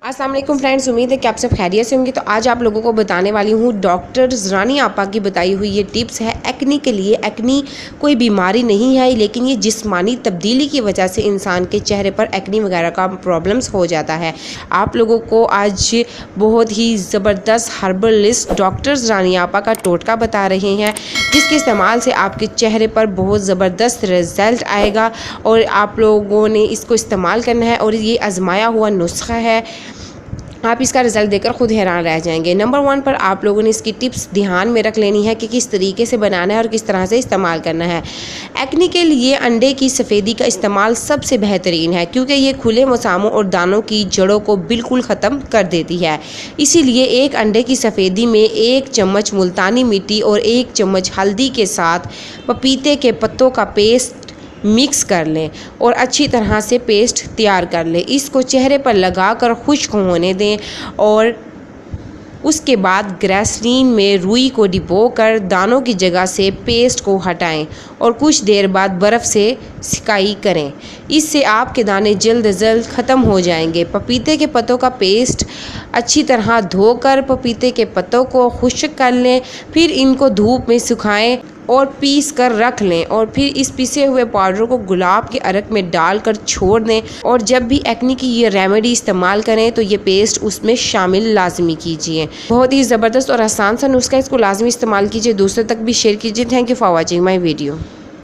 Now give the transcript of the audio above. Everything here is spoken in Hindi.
अस्सलाम वालेकुम फ्रेंड्स, उम्मीद है कि आप सब खैरियत से होंगे। तो आज आप लोगों को बताने वाली हूँ डॉक्टर रानी आपा की बताई हुई ये टिप्स है एक्नी के लिए। एक्नी कोई बीमारी नहीं है, लेकिन ये जिस्मानी तब्दीली की वजह से इंसान के चेहरे पर एक्नी वगैरह का प्रॉब्लम्स हो जाता है। आप लोगों को आज बहुत ही ज़बरदस्त हर्बलिस्ट डॉक्टर रानी आपा का टोटका बता रहे हैं, जिसके इस्तेमाल से आपके चेहरे पर बहुत ज़बरदस्त रिज़ल्ट आएगा और आप लोगों ने इसको इस्तेमाल करना है। और ये आजमाया हुआ नुस्खा है, आप इसका रिज़ल्ट देखकर खुद हैरान रह जाएंगे। नंबर 1 पर आप लोगों ने इसकी टिप्स ध्यान में रख लेनी है कि किस तरीके से बनाना है और किस तरह से इस्तेमाल करना है। एक्नी के लिए अंडे की सफ़ेदी का इस्तेमाल सबसे बेहतरीन है, क्योंकि ये खुले मसामों और दानों की जड़ों को बिल्कुल ख़त्म कर देती है। इसीलिए एक अंडे की सफ़ेदी में 1 चम्मच मुल्तानी मिट्टी और 1 चम्मच हल्दी के साथ पपीते के पत्तों का पेस्ट मिक्स कर लें और अच्छी तरह से पेस्ट तैयार कर लें। इसको चेहरे पर लगाकर खुश्क होने दें और उसके बाद ग्रेसलीन में रुई को डिबोकर दानों की जगह से पेस्ट को हटाएं और कुछ देर बाद बर्फ़ से सिकाई करें। इससे आपके दाने जल्द अज जल्द ख़त्म हो जाएंगे। पपीते के पत्तों का पेस्ट अच्छी तरह धोकर पपीते के पत्तों को खुश्क कर लें, फिर इनको धूप में सुखाएं और पीस कर रख लें और फिर इस पिसे हुए पाउडर को गुलाब के अर्क में डालकर छोड़ दें। और जब भी एक्नी की ये रेमेडी इस्तेमाल करें तो ये पेस्ट उसमें शामिल लाजमी कीजिए। बहुत ही ज़बरदस्त और आसान सा नुस्खा, इसको लाजमी इस्तेमाल कीजिए, दूसरों तक भी शेयर कीजिए। Thank you for watching my video.